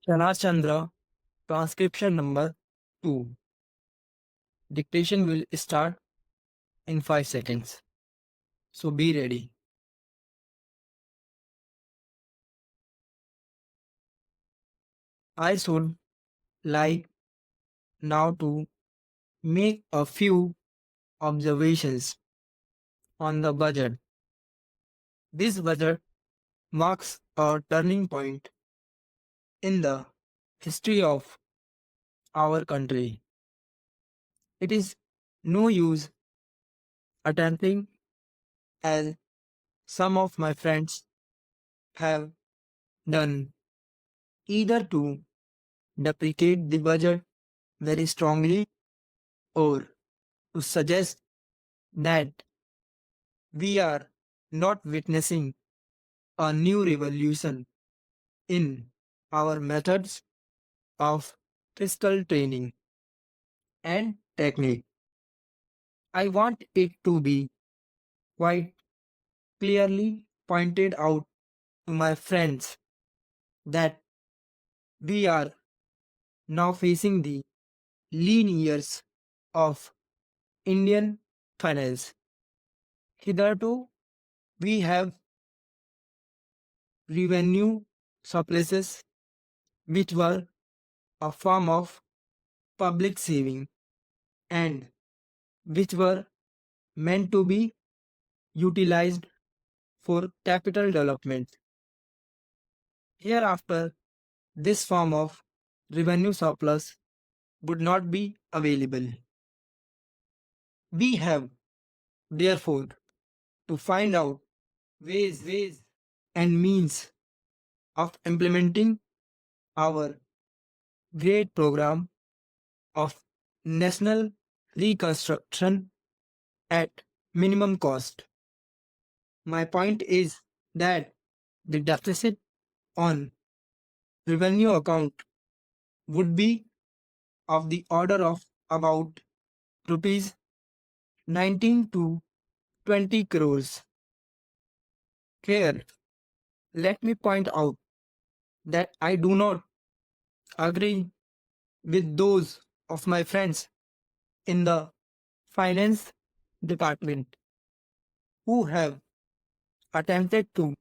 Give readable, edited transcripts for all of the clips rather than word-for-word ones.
Kailash Chandra Transcription number 2. Dictation will start in 5 seconds. So be ready. I should like now to make a few observations on the budget. This budget marks a turning point in the history of our country. It is no use attempting, as some of my friends have done, either to deprecate the budget very strongly or to suggest that we are not witnessing a new revolution in our methods of fiscal training and technique. I want it to be quite clearly pointed out to my friends that we are now facing the lean years of Indian finance. Hitherto, we have revenue surpluses which were a form of public saving and which were meant to be utilized for capital development. Hereafter, this form of revenue surplus would not be available. We have, therefore, to find out ways and means of implementing our great program of national reconstruction at minimum cost. My point is that the deficit on revenue account would be of the order of about rupees 19 to 20 crores. Here, let me point out that I do not agree with those of my friends in the finance department who have attempted to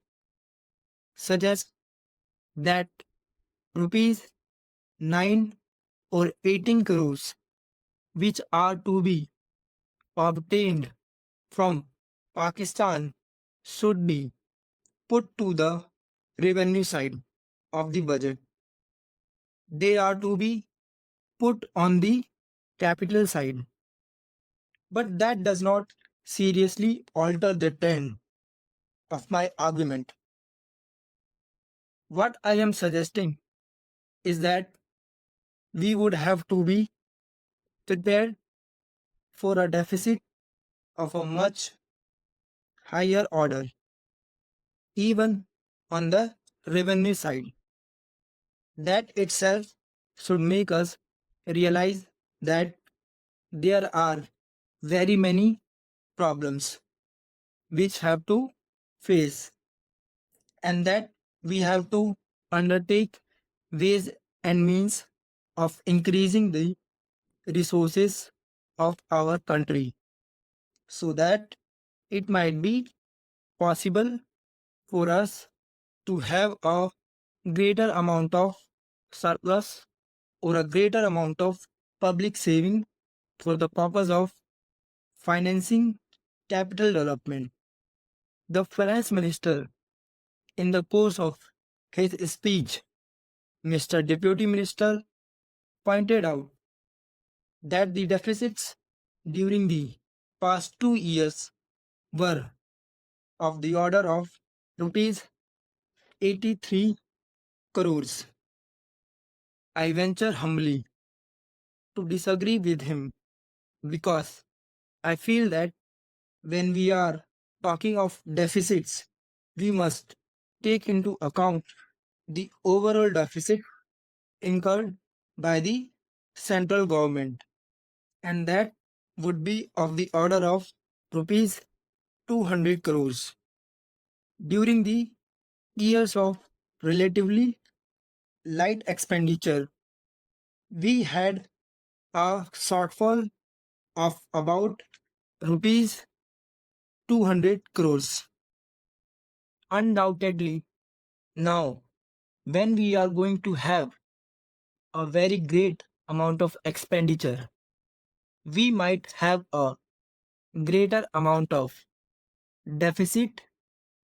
suggest that rupees 9 or 18 crores which are to be obtained from Pakistan should be put to the revenue side of the budget. They are to be put on the capital side. But that does not seriously alter the trend of my argument. What I am suggesting is that we would have to be prepared for a deficit of a much higher order, even on the revenue side. That itself should make us realize that there are very many problems which have to face and that we have to undertake ways and means of increasing the resources of our country so that it might be possible for us to have a greater amount of surplus or a greater amount of public saving for the purpose of financing capital development. The finance minister, in the course of his speech, Mr. Deputy Minister pointed out that the deficits during the past 2 years were of the order of rupees 83 crores. I venture humbly to disagree with him because I feel that when we are talking of deficits, we must take into account the overall deficit incurred by the central government, and that would be of the order of rupees 200 crores. During the years of relatively light expenditure, we had a shortfall of about rupees 200 crores. Undoubtedly, now when we are going to have a very great amount of expenditure, we might have a greater amount of deficit,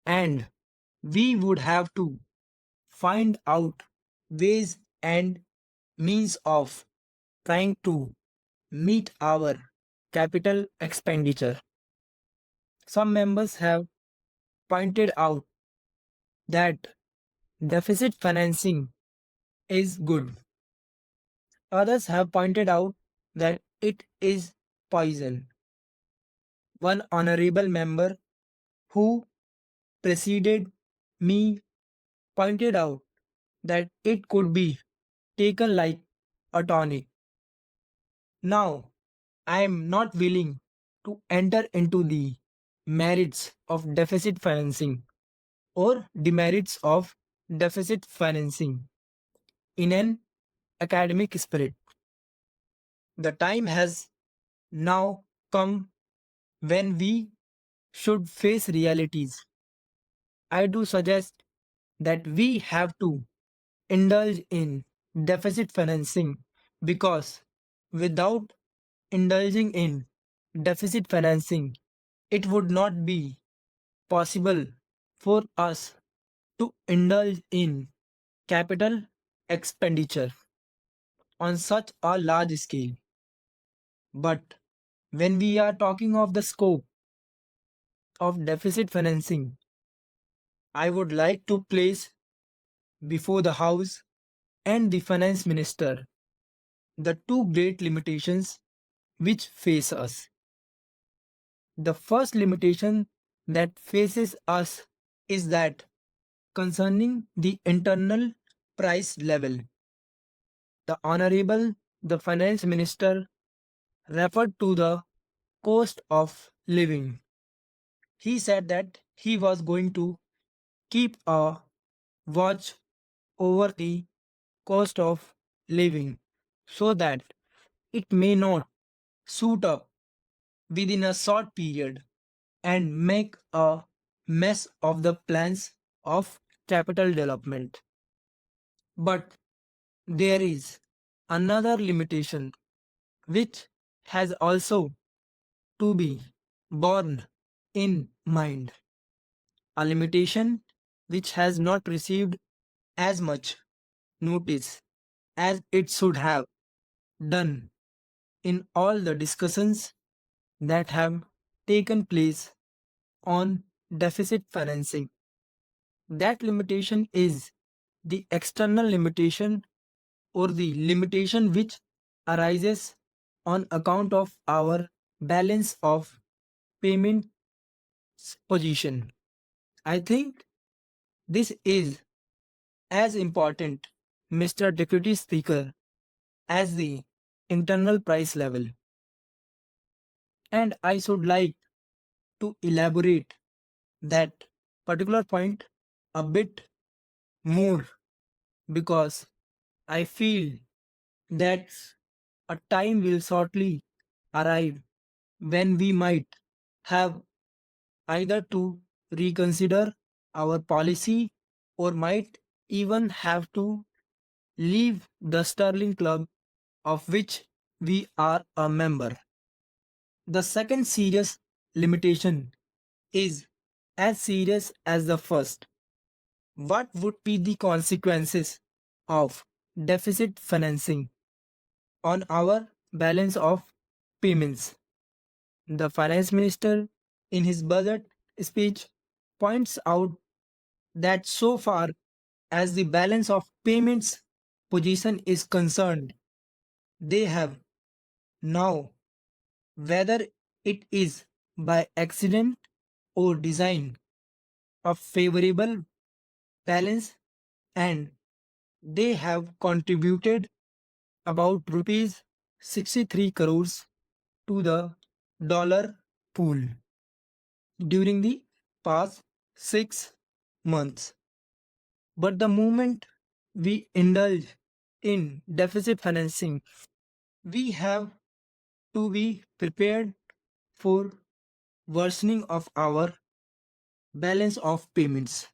and we would have to find out ways and means of trying to meet our capital expenditure. Some members have pointed out that deficit financing is good. Others have pointed out that it is poison. One honorable member who preceded me pointed out that it could be taken like a tonic. Now, I am not willing to enter into the merits of deficit financing or demerits of deficit financing in an academic spirit. The time has now come when we should face realities. I do suggest that we have to indulge in deficit financing because without indulging in deficit financing, it would not be possible for us to indulge in capital expenditure on such a large scale. But when we are talking of the scope of deficit financing, I would like to place before the House and the Finance Minister the two great limitations which face us. The first limitation that faces us is that concerning the internal price level. The Honorable the Finance Minister referred to the cost of living. He said that he was going to keep a watch over the cost of living so that it may not shoot up within a short period and make a mess of the plans of capital development. But there is another limitation which has also to be borne in mind. A limitation which has not received as much notice as it should have done in all the discussions that have taken place on deficit financing. That limitation is the external limitation or the limitation which arises on account of our balance of payment position. I think this is as important, Mr. Deputy Speaker, as the internal price level. And I should like to elaborate that particular point a bit more because I feel that a time will shortly arrive when we might have either to reconsider our policy or might even have to leave the Sterling Club of which we are a member. The second serious limitation is as serious as the first. What would be the consequences of deficit financing on our balance of payments? The finance minister, in his budget speech, points out that so far as the balance of payments position is concerned, they have now, whether it is by accident or design, a favorable balance, and they have contributed about rupees 63 crores to the dollar pool during the past 6 months. But the moment we indulge in deficit financing, we have to be prepared for worsening of our balance of payments.